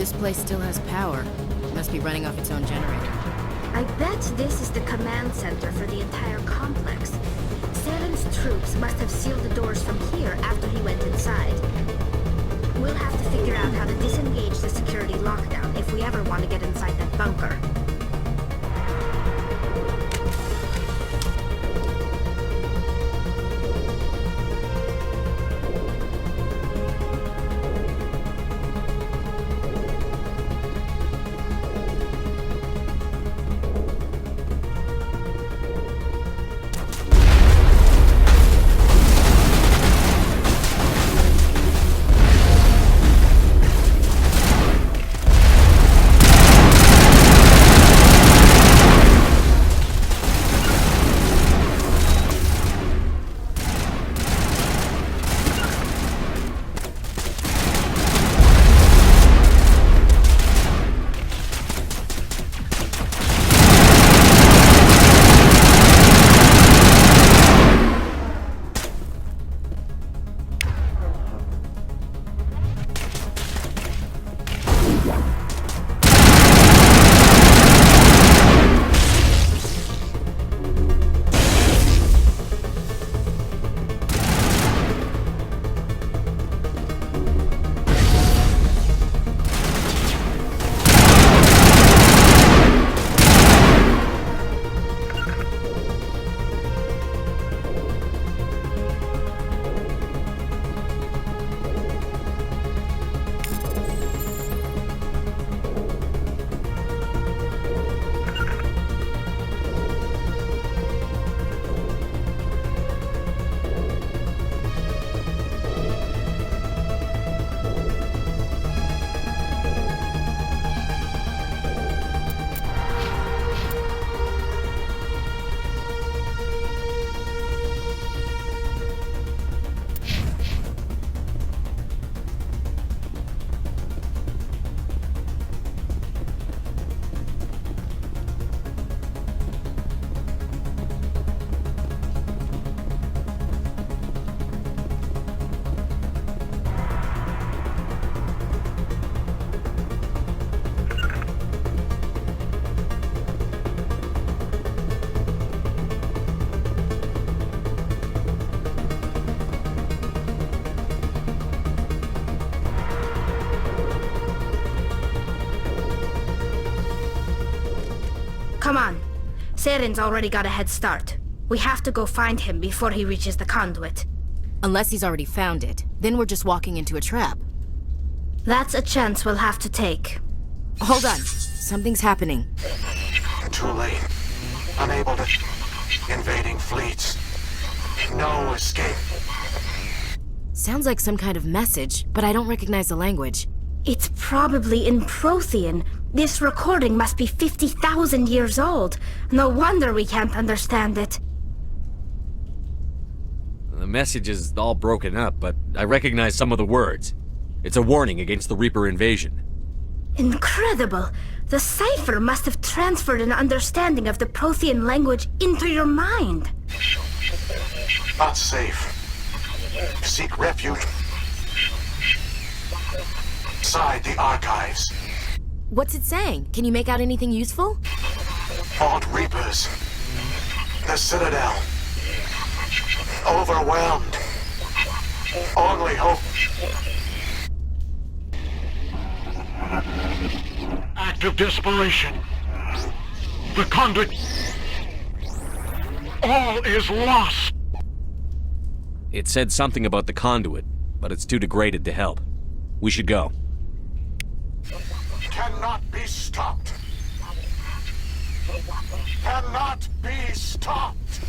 This place still has power. Must be running off its own generator. I bet this is the command center for the entire complex. Saren's troops must have sealed the doors from here after he went inside. We'll have to figure out how to disengage the security lockdown if we ever want to get inside that bunker. Come on. Saren's already got a head start. We have to go find him before he reaches the conduit. Unless he's already found it. Then we're just walking into a trap. That's a chance we'll have to take. Hold on. Something's happening. Too late. Unable to... Invading fleets. No escape. Sounds like some kind of message, but I don't recognize the language. It's probably in Prothean. This recording must be 50,000 years old. No wonder we can't understand it. The message is all broken up, but I recognize some of the words. It's a warning against the Reaper invasion. Incredible! The cipher must have transferred an understanding of the Prothean language into your mind. Not safe. Seek refuge inside the archives. What's it saying? Can you make out anything useful? Fought Reapers. The Citadel. Overwhelmed. Only hope. Act of desperation. The conduit. All is lost. It said something about the conduit, but it's too degraded to help. We should go. Cannot be stopped. Cannot be stopped.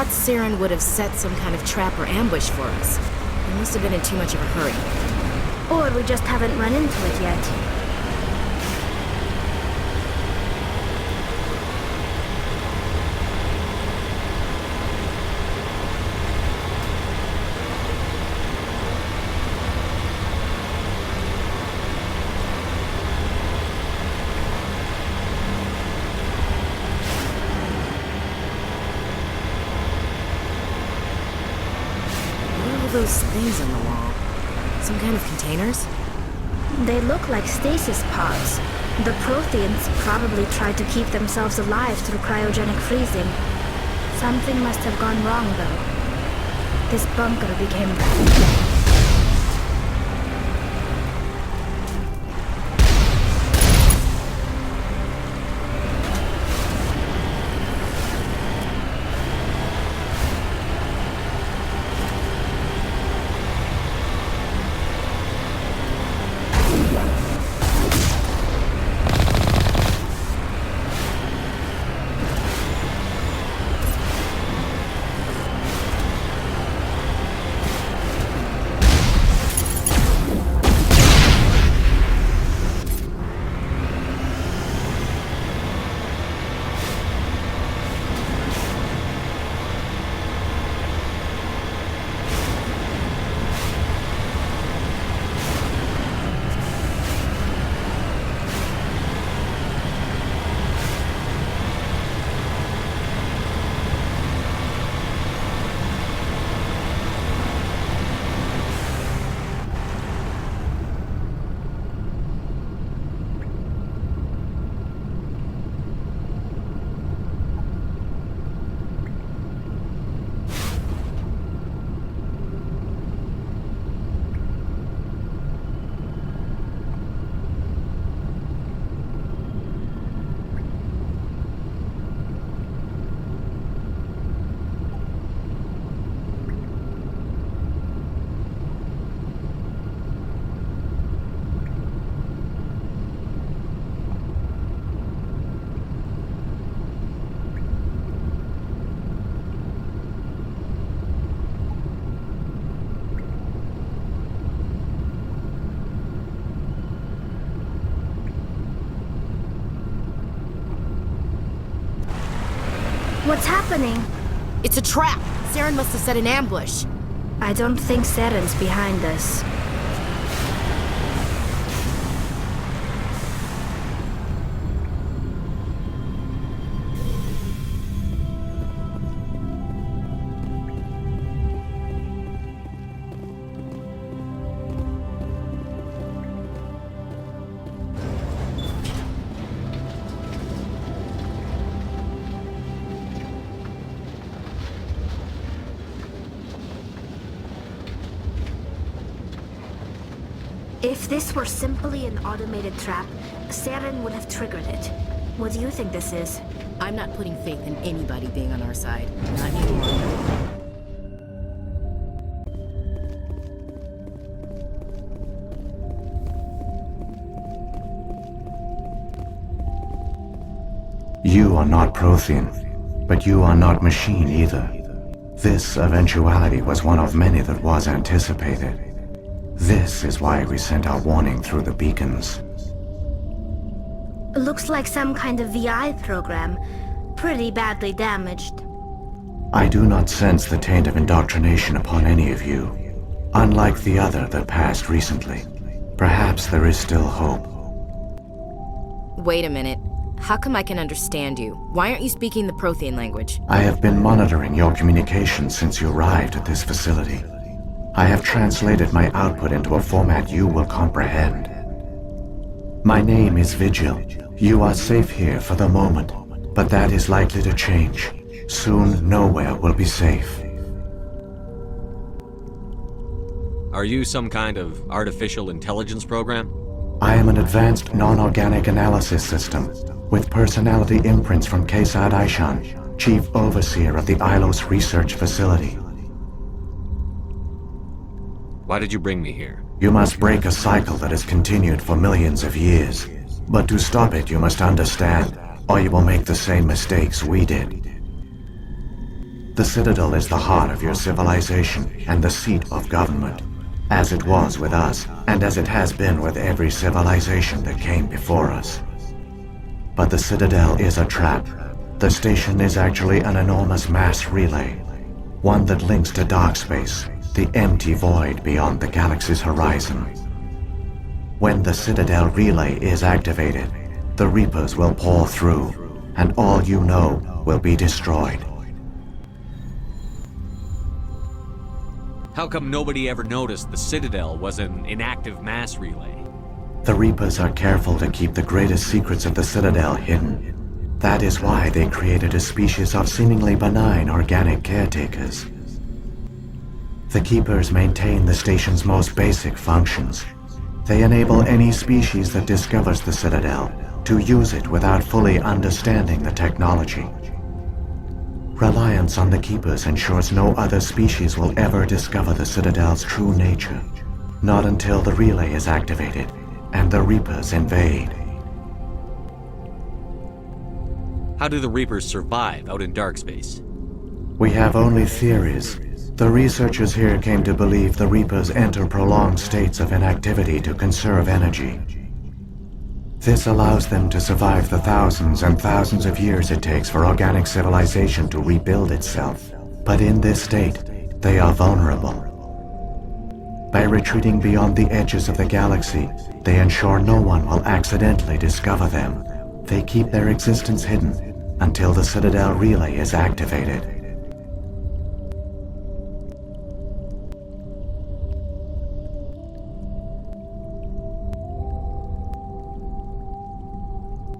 thought Saren would have set some kind of trap or ambush for us. He must have been in too much of a hurry. Or we just haven't run into it yet. What are all those things on the wall? Some kind of containers? They look like stasis pods. The Protheans probably tried to keep themselves alive through cryogenic freezing. Something must have gone wrong, though. This bunker became... What's happening? It's a trap! Saren must have set an ambush. I don't think Saren's behind this. If this were simply an automated trap, Saren would have triggered it. What do you think this is? I'm not putting faith in anybody being on our side. Not anymore. You are not Prothean, but you are not machine either. This eventuality was one of many that was anticipated. This is why we sent our warning through the beacons. Looks like some kind of VI program. Pretty badly damaged. I do not sense the taint of indoctrination upon any of you, unlike the other that passed recently. Perhaps there is still hope. Wait a minute. How come I can understand you? Why aren't you speaking the Prothean language? I have been monitoring your communications since you arrived at this facility. I have translated my output into a format you will comprehend. My name is Vigil. You are safe here for the moment, but that is likely to change. Soon, nowhere will be safe. Are you some kind of artificial intelligence program? I am an advanced non-organic analysis system, with personality imprints from Kesad Aishan, Chief Overseer of the Ilos Research Facility. Why did you bring me here? You must break a cycle that has continued for millions of years. But to stop it, you must understand, or you will make the same mistakes we did. The Citadel is the heart of your civilization and the seat of government, as it was with us, and as it has been with every civilization that came before us. But the Citadel is a trap. The station is actually an enormous mass relay, one that links to dark space, the empty void beyond the galaxy's horizon. When the Citadel relay is activated, the Reapers will pour through, and all you know will be destroyed. How come nobody ever noticed the Citadel was an inactive mass relay? The Reapers are careful to keep the greatest secrets of the Citadel hidden. That is why they created a species of seemingly benign organic caretakers. The Keepers maintain the station's most basic functions. They enable any species that discovers the Citadel to use it without fully understanding the technology. Reliance on the Keepers ensures no other species will ever discover the Citadel's true nature. Not until the relay is activated and the Reapers invade. How do the Reapers survive out in dark space? We have only theories. The researchers here came to believe the Reapers enter prolonged states of inactivity to conserve energy. This allows them to survive the thousands and thousands of years it takes for organic civilization to rebuild itself. But in this state, they are vulnerable. By retreating beyond the edges of the galaxy, they ensure no one will accidentally discover them. They keep their existence hidden until the Citadel relay is activated.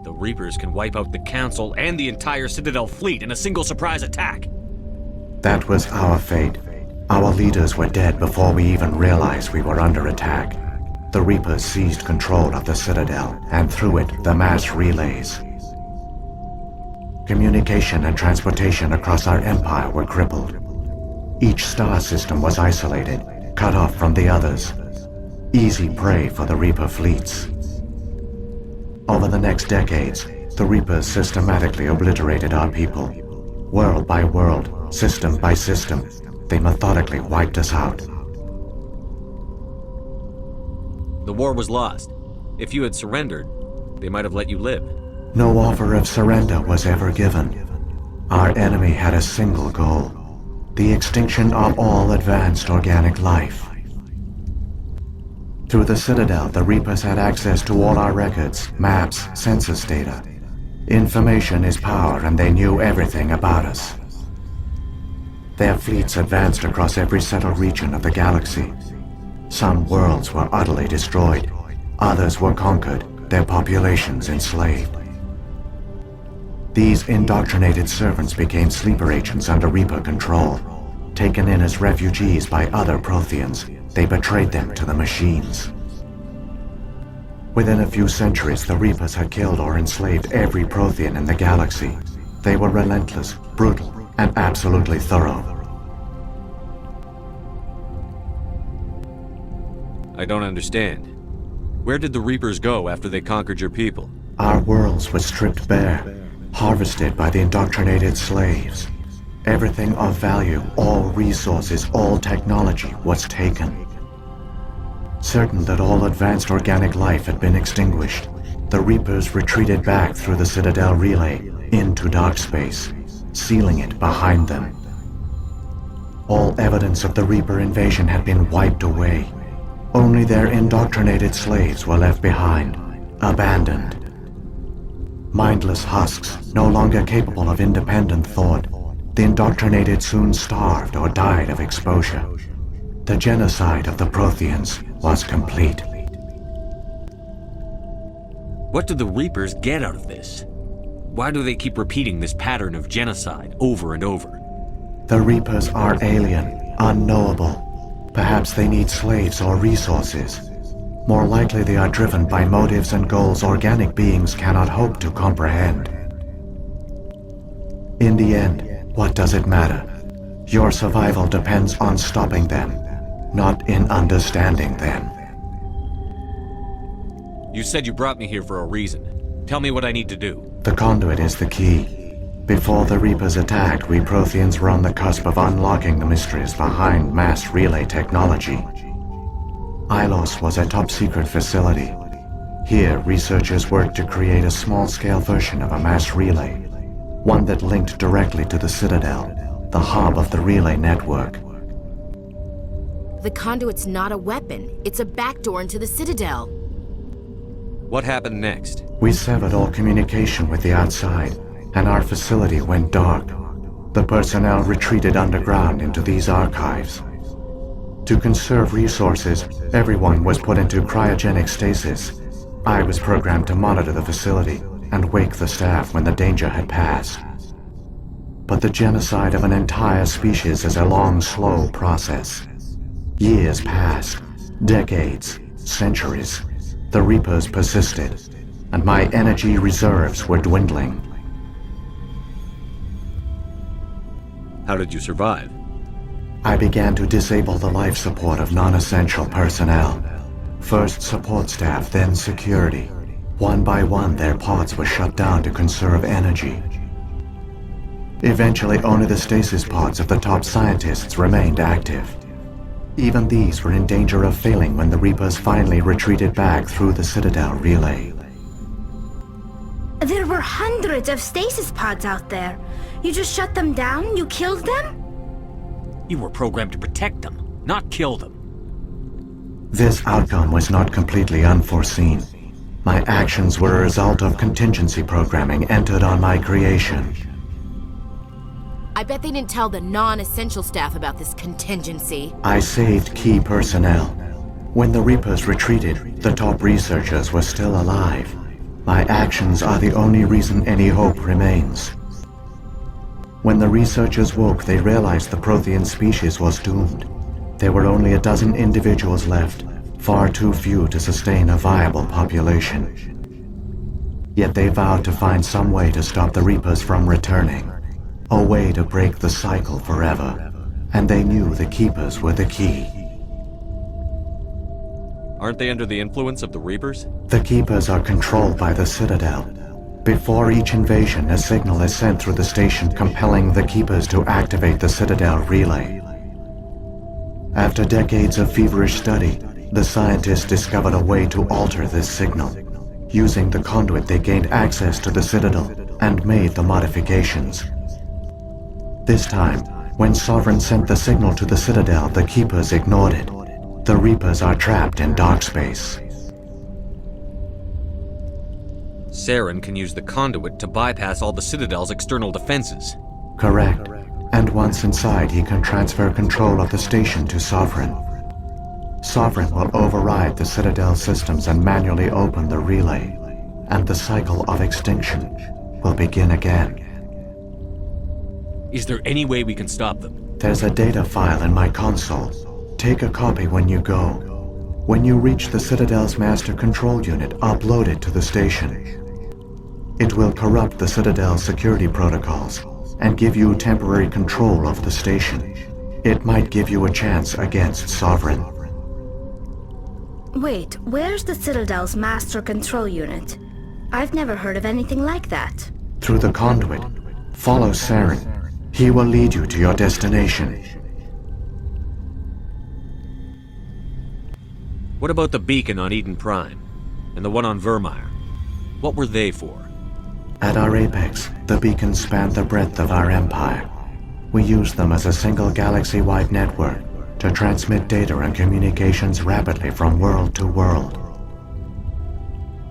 The Reapers can wipe out the Council and the entire Citadel fleet in a single surprise attack. That was our fate. Our leaders were dead before we even realized we were under attack. The Reapers seized control of the Citadel, and through it, the mass relays. Communication and transportation across our empire were crippled. Each star system was isolated, cut off from the others. Easy prey for the Reaper fleets. Over the next decades, the Reapers systematically obliterated our people. World by world, system by system, they methodically wiped us out. The war was lost. If you had surrendered, they might have let you live. No offer of surrender was ever given. Our enemy had a single goal: the extinction of all advanced organic life. Through the Citadel, the Reapers had access to all our records, maps, census data. Information is power, and they knew everything about us. Their fleets advanced across every settled region of the galaxy. Some worlds were utterly destroyed. Others were conquered, their populations enslaved. These indoctrinated servants became sleeper agents under Reaper control. Taken in as refugees by other Protheans, they betrayed them to the machines. Within a few centuries, the Reapers had killed or enslaved every Prothean in the galaxy. They were relentless, brutal, and absolutely thorough. I don't understand. Where did the Reapers go after they conquered your people? Our worlds were stripped bare, harvested by the indoctrinated slaves. Everything of value, all resources, all technology was taken. Certain that all advanced organic life had been extinguished, the Reapers retreated back through the Citadel relay into dark space, sealing it behind them. All evidence of the Reaper invasion had been wiped away. Only their indoctrinated slaves were left behind, abandoned. Mindless husks, no longer capable of independent thought, the indoctrinated soon starved or died of exposure. The genocide of the Protheans was complete. What do the Reapers get out of this? Why do they keep repeating this pattern of genocide over and over? The Reapers are alien, unknowable. Perhaps they need slaves or resources. More likely they are driven by motives and goals organic beings cannot hope to comprehend. In the end, what does it matter? Your survival depends on stopping them, not in understanding them. You said you brought me here for a reason. Tell me what I need to do. The conduit is the key. Before the Reapers attacked, we Protheans were on the cusp of unlocking the mysteries behind mass relay technology. Ilos was a top-secret facility. Here, researchers worked to create a small-scale version of a mass relay, one that linked directly to the Citadel, the hub of the relay network. The conduit's not a weapon. It's a backdoor into the Citadel. What happened next? We severed all communication with the outside, and our facility went dark. The personnel retreated underground into these archives. To conserve resources, everyone was put into cryogenic stasis. I was programmed to monitor the facility and wake the staff when the danger had passed. But the genocide of an entire species is a long, slow process. Years passed, decades, centuries. The Reapers persisted, and my energy reserves were dwindling. How did you survive? I began to disable the life support of non-essential personnel. First support staff, then security. One by one, their pods were shut down to conserve energy. Eventually, only the stasis pods of the top scientists remained active. Even these were in danger of failing when the Reapers finally retreated back through the Citadel relay. There were hundreds of stasis pods out there. You just shut them down? You killed them? You were programmed to protect them, not kill them. This outcome was not completely unforeseen. My actions were a result of contingency programming entered on my creation. I bet they didn't tell the non-essential staff about this contingency. I saved key personnel. When the Reapers retreated, the top researchers were still alive. My actions are the only reason any hope remains. When the researchers woke, they realized the Prothean species was doomed. There were only a dozen individuals left, far too few to sustain a viable population. Yet they vowed to find some way to stop the Reapers from returning. A way to break the cycle forever. And they knew the Keepers were the key. Aren't they under the influence of the Reapers? The Keepers are controlled by the Citadel. Before each invasion, a signal is sent through the station compelling the Keepers to activate the Citadel relay. After decades of feverish study, the scientists discovered a way to alter this signal. Using the conduit, they gained access to the Citadel and made the modifications. This time, when Sovereign sent the signal to the Citadel, the Keepers ignored it. The Reapers are trapped in dark space. Saren can use the conduit to bypass all the Citadel's external defenses. Correct. And once inside, he can transfer control of the station to Sovereign. Sovereign will override the Citadel systems and manually open the relay, and the cycle of extinction will begin again. Is there any way we can stop them? There's a data file in my console. Take a copy when you go. When you reach the Citadel's master control unit, upload it to the station. It will corrupt the Citadel's security protocols and give you temporary control of the station. It might give you a chance against Sovereign. Wait, where's the Citadel's master control unit? I've never heard of anything like that. Through the conduit, follow Saren. He will lead you to your destination. What about the beacon on Eden Prime? And the one on Vermeer? What were they for? At our apex, the beacons spanned the breadth of our empire. We used them as a single galaxy-wide network to transmit data and communications rapidly from world to world.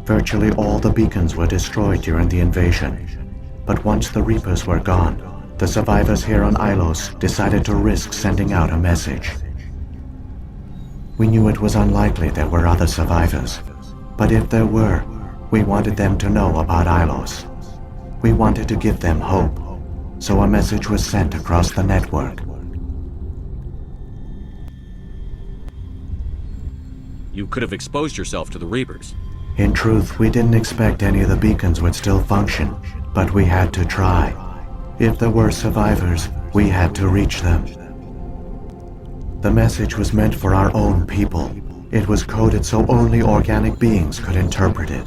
Virtually all the beacons were destroyed during the invasion, but once the Reapers were gone, the survivors here on Ilos decided to risk sending out a message. We knew it was unlikely there were other survivors, but if there were, we wanted them to know about Ilos. We wanted to give them hope, so a message was sent across the network. You could have exposed yourself to the Reapers. In truth, we didn't expect any of the beacons would still function, but we had to try. If there were survivors, we had to reach them. The message was meant for our own people. It was coded so only organic beings could interpret it.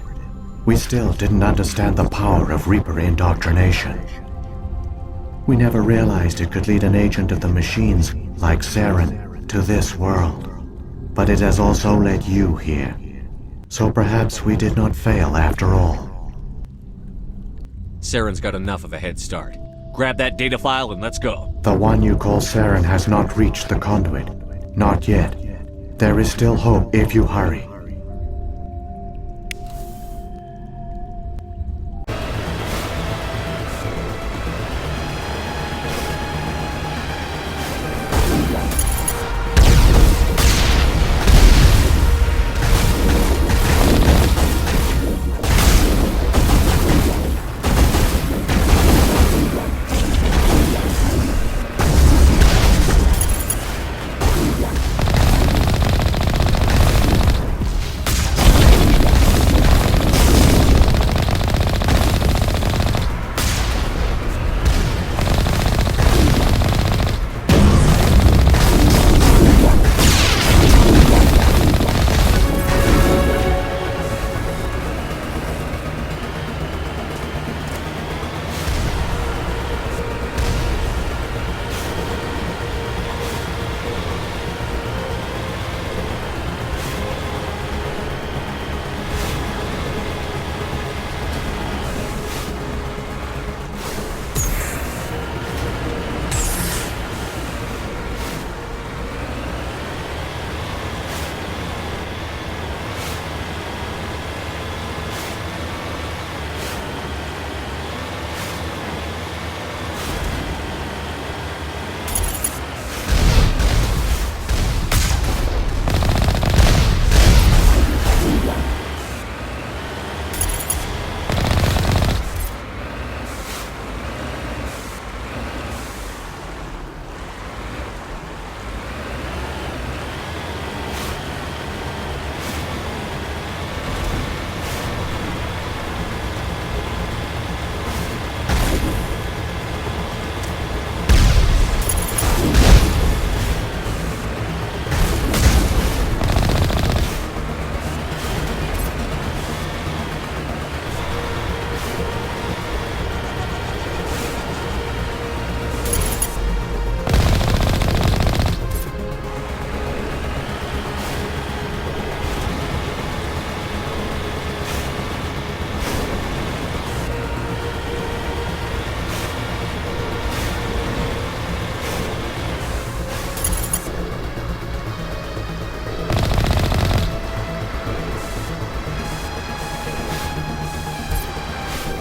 We still didn't understand the power of Reaper indoctrination. We never realized it could lead an agent of the machines, like Saren, to this world. But it has also led you here. So perhaps we did not fail after all. Saren's got enough of a head start. Grab that data file and let's go. The one you call Saren has not reached the conduit. Not yet. There is still hope if you hurry.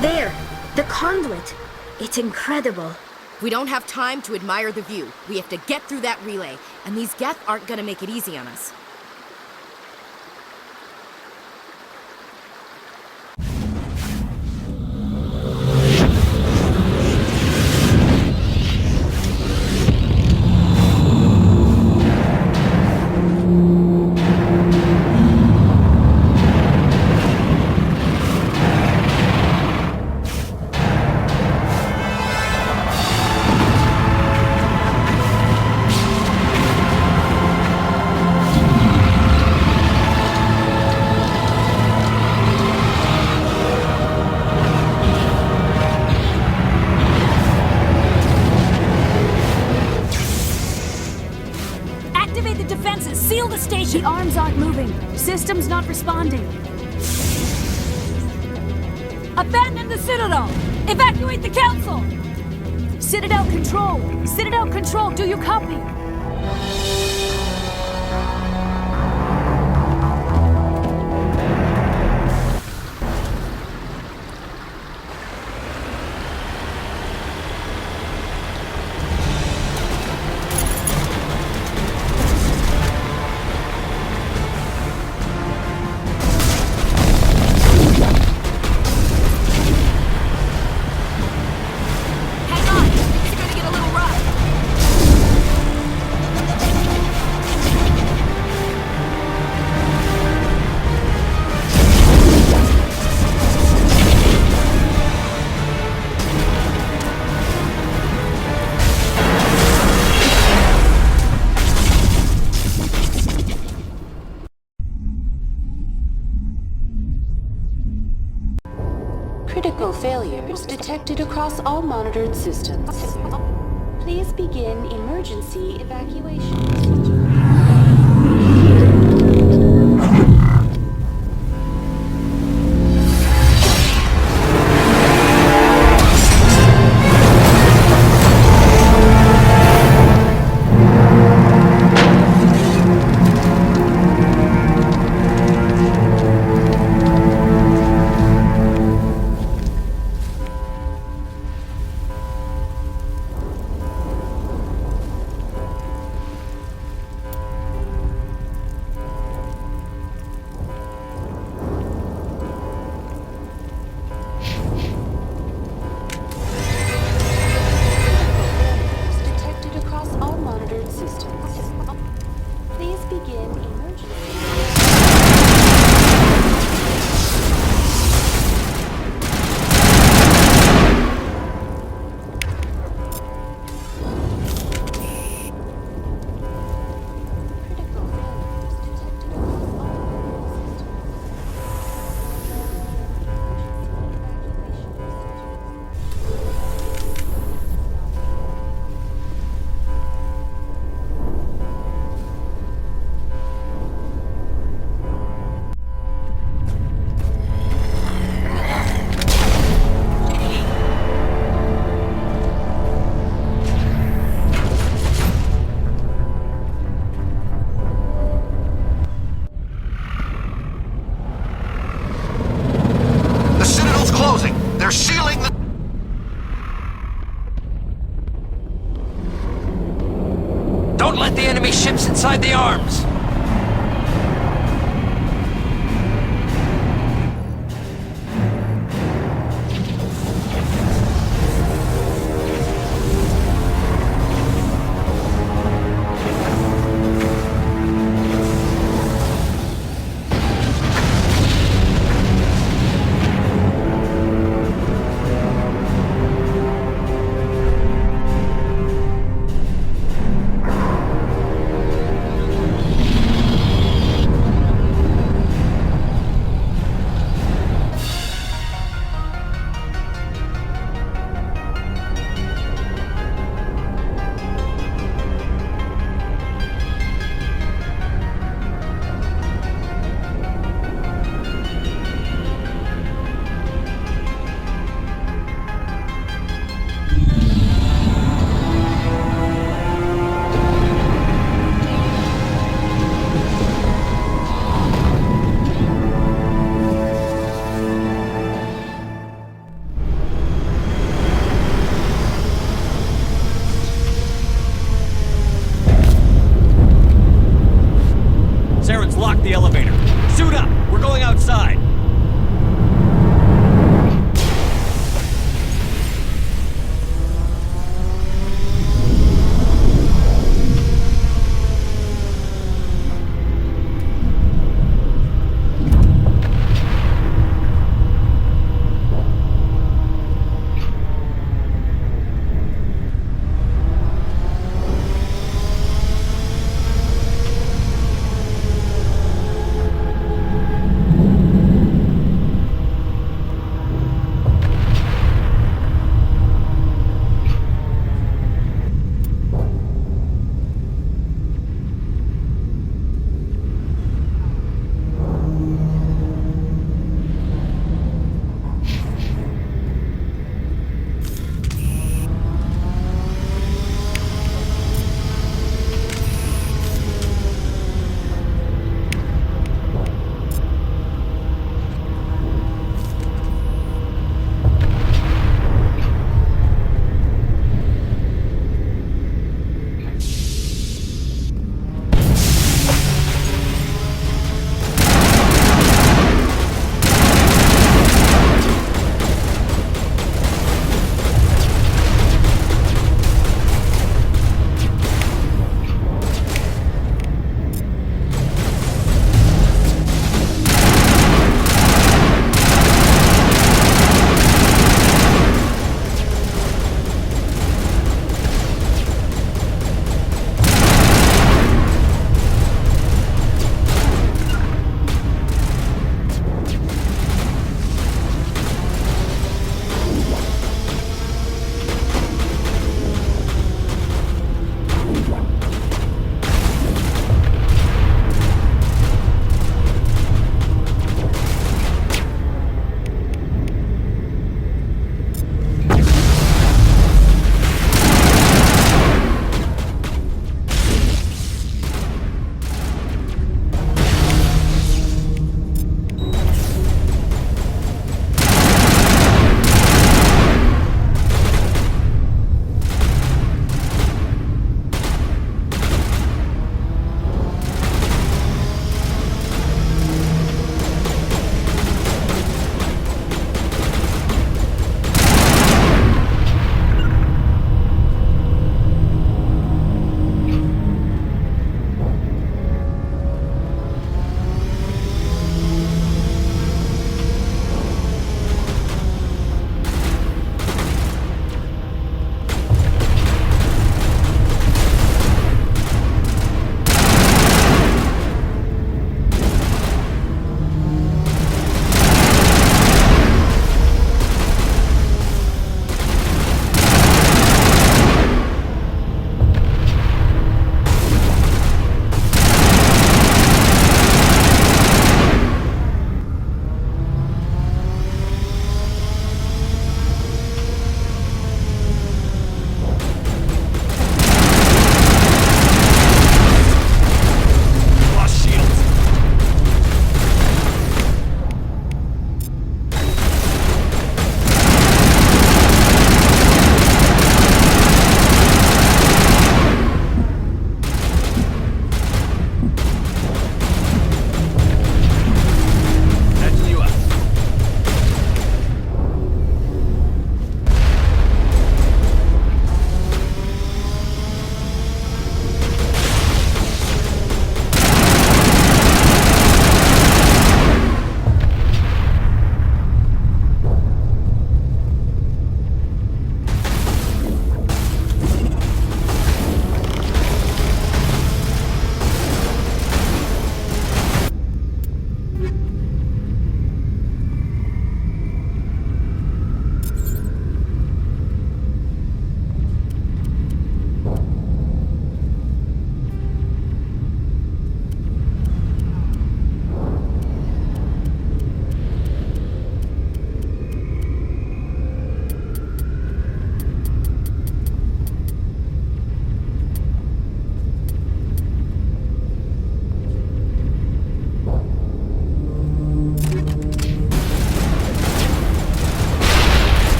There! The conduit! It's incredible. We don't have time to admire the view. We have to get through that relay, and these Geth aren't gonna make it easy on us. Activate the defenses! Seal the station! The arms aren't moving. System's not responding. Abandon the Citadel! Evacuate the Council! Citadel Control! Citadel Control, do you copy? Hang on! It's gonna get a little rough. critical failures detected across all monitored systems. Please begin emergency evacuation.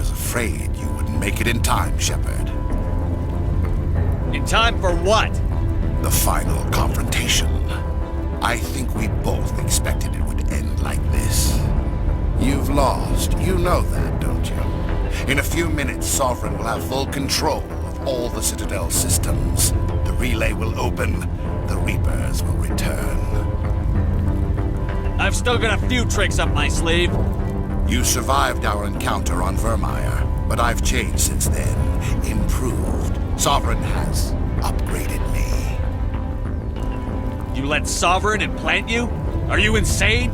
was afraid you wouldn't make it in time, Shepard. In time for what? The final confrontation. I think we both expected it would end like this. You've lost. You know that, don't you? In a few minutes, Sovereign will have full control of all the Citadel systems. The relay will open. The Reapers will return. I've still got a few tricks up my sleeve. You survived our encounter on Vermeer, but I've changed since then. Improved. Sovereign has upgraded me. You let Sovereign implant you? Are you insane?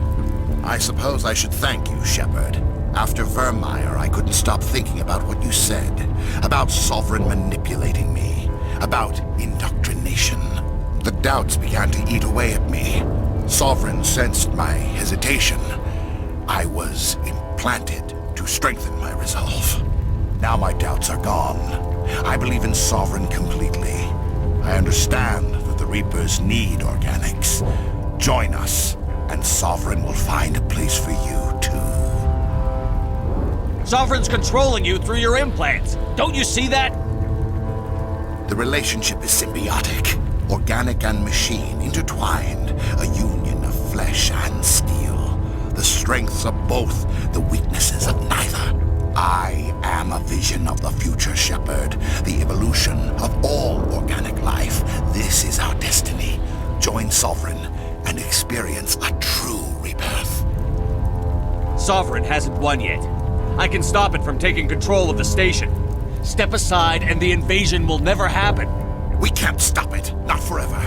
I suppose I should thank you, Shepard. After Vermeer, I couldn't stop thinking about what you said. About Sovereign manipulating me. About indoctrination. The doubts began to eat away at me. Sovereign sensed my hesitation. I was implanted to strengthen my resolve. Now my doubts are gone. I believe in Sovereign completely. I understand that the Reapers need organics. Join us, and Sovereign will find a place for you, too. Sovereign's controlling you through your implants. Don't you see that? The relationship is symbiotic. Organic and machine intertwined. A union of flesh and steel. The strengths of both, the weaknesses of neither. I am a vision of the future, Shepard. The evolution of all organic life. This is our destiny. Join Sovereign and experience a true rebirth. Sovereign hasn't won yet. I can stop it from taking control of the station. Step aside and the invasion will never happen. We can't stop it. Not forever.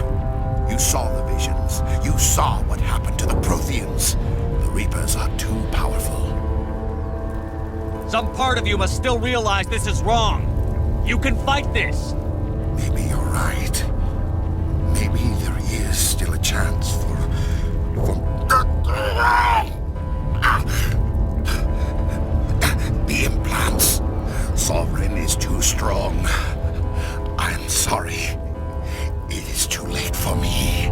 You saw the visions. You saw what happened to the Protheans. The Reapers are too powerful. Some part of you must still realize this is wrong. You can fight this. Maybe you're right. Maybe there is still a chance for the implants. Sovereign is too strong. I'm sorry. It is too late for me.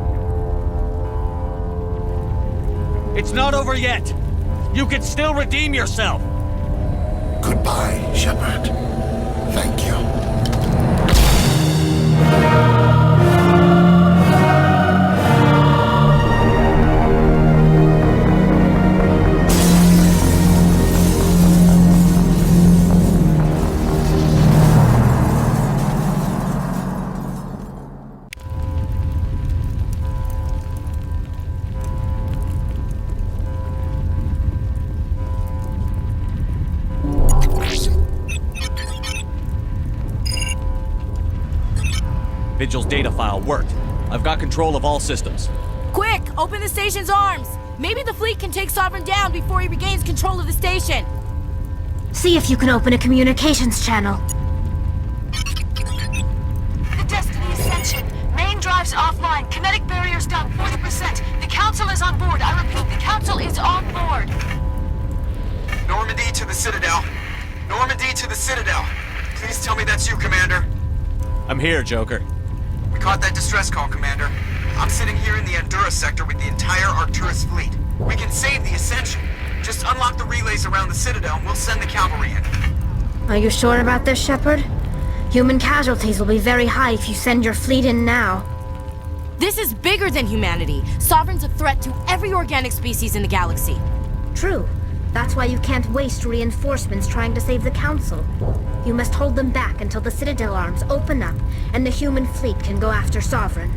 It's not over yet. You can still redeem yourself. Goodbye, Shepard. Thank you. Vigil's data file worked. I've got control of all systems. Quick! Open the station's arms! Maybe the fleet can take Sovereign down before he regains control of the station. See if you can open a communications channel. The Destiny Ascension. Main drives offline. Kinetic barriers down 40%. The Council is on board. I repeat, the Council is on board. Normandy to the Citadel. Normandy to the Citadel. Please tell me that's you, Commander. I'm here, Joker. We caught that distress call, Commander. I'm sitting here in the Andurra sector with the entire Arcturus fleet. We can save the Ascension. Just unlock the relays around the Citadel and we'll send the cavalry in. Are you sure about this, Shepard? Human casualties will be very high if you send your fleet in now. This is bigger than humanity. Sovereign's a threat to every organic species in the galaxy. True. That's why you can't waste reinforcements trying to save the Council. You must hold them back until the Citadel arms open up and the human fleet can go after Sovereign.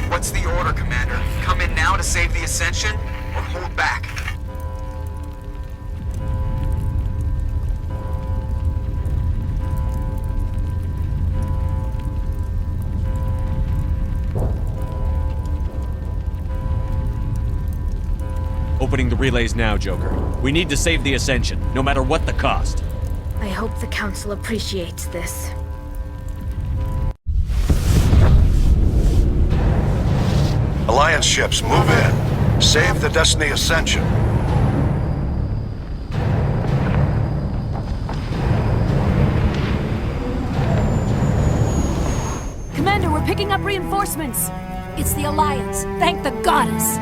What's the order, Commander? Come in now to save the Ascension, or hold back? Opening the relays now, Joker. We need to save the Ascension, no matter what the cost. I hope the Council appreciates this. Alliance ships, move in. Save the Destiny Ascension. Commander, we're picking up reinforcements. It's the Alliance. Thank the goddess.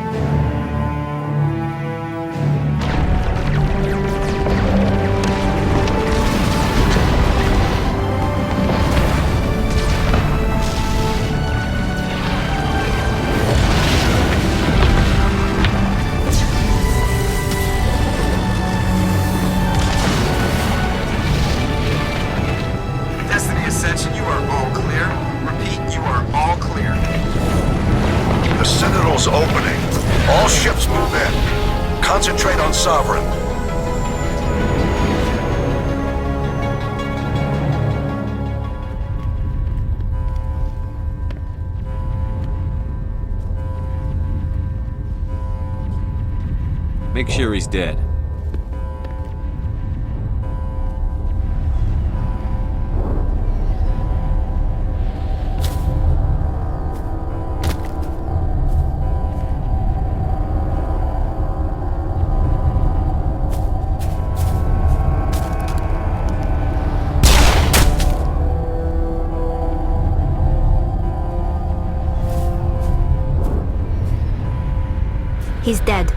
Sovereign. Make sure he's dead. He's dead.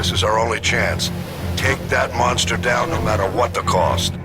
This is our only chance. Take that monster down no matter what the cost.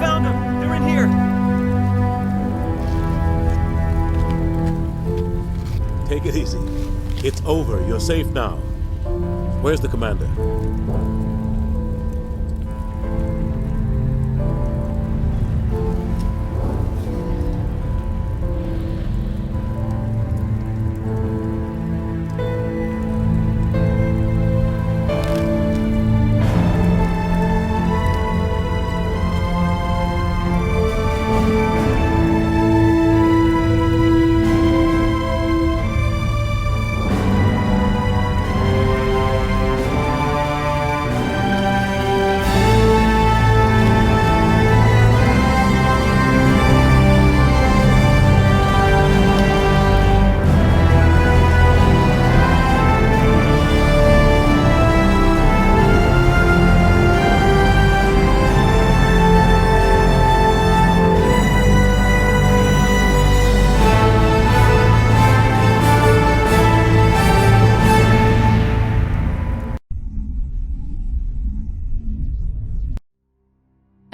found them! They're in here! Take it easy. It's over. You're safe now. Where's the commander?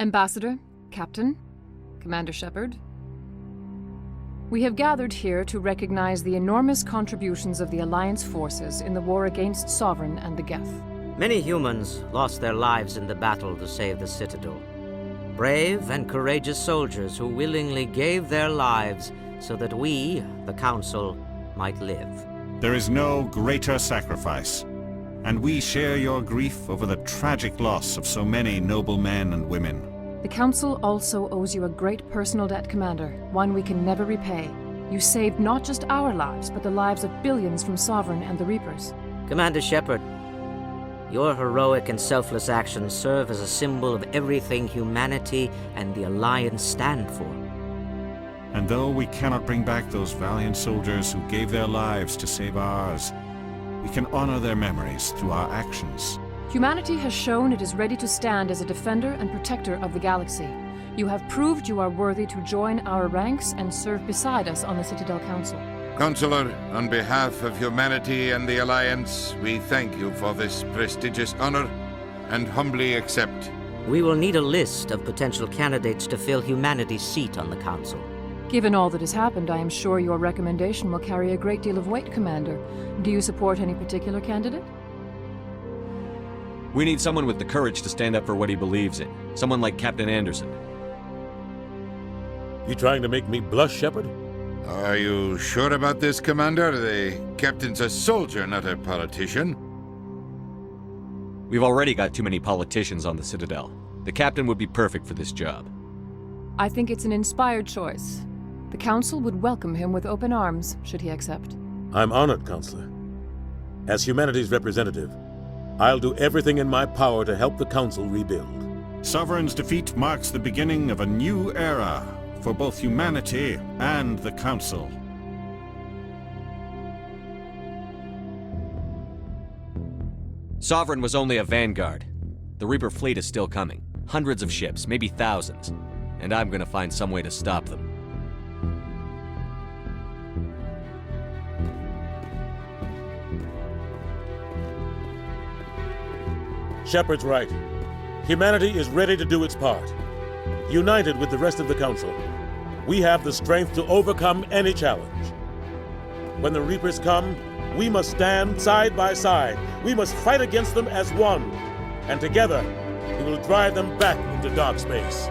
Ambassador, Captain, Commander Shepard. We have gathered here to recognize the enormous contributions of the Alliance forces in the war against Sovereign and the Geth. Many humans lost their lives in the battle to save the Citadel. Brave and courageous soldiers who willingly gave their lives so that we, the Council, might live. There is no greater sacrifice, and we share your grief over the tragic loss of so many noble men and women. The Council also owes you a great personal debt, Commander, one we can never repay. You saved not just our lives, but the lives of billions from Sovereign and the Reapers. Commander Shepard, your heroic and selfless actions serve as a symbol of everything humanity and the Alliance stand for. And though we cannot bring back those valiant soldiers who gave their lives to save ours, we can honor their memories through our actions. Humanity has shown it is ready to stand as a defender and protector of the galaxy. You have proved you are worthy to join our ranks and serve beside us on the Citadel Council. Counselor, on behalf of humanity and the Alliance, we thank you for this prestigious honor and humbly accept. We will need a list of potential candidates to fill humanity's seat on the Council. Given all that has happened, I am sure your recommendation will carry a great deal of weight, Commander. Do you support any particular candidate? We need someone with the courage to stand up for what he believes in. Someone like Captain Anderson. You trying to make me blush, Shepard? Are you sure about this, Commander? The captain's a soldier, not a politician. We've already got too many politicians on the Citadel. The captain would be perfect for this job. I think it's an inspired choice. The Council would welcome him with open arms, should he accept. I'm honored, Counselor. As humanity's representative, I'll do everything in my power to help the Council rebuild. Sovereign's defeat marks the beginning of a new era for both humanity and the Council. Sovereign was only a vanguard. The Reaper fleet is still coming. Hundreds of ships, maybe thousands. And I'm gonna find some way to stop them. Shepard's right. Humanity is ready to do its part. United with the rest of the Council, we have the strength to overcome any challenge. When the Reapers come, we must stand side by side. We must fight against them as one. And together, we will drive them back into dark space.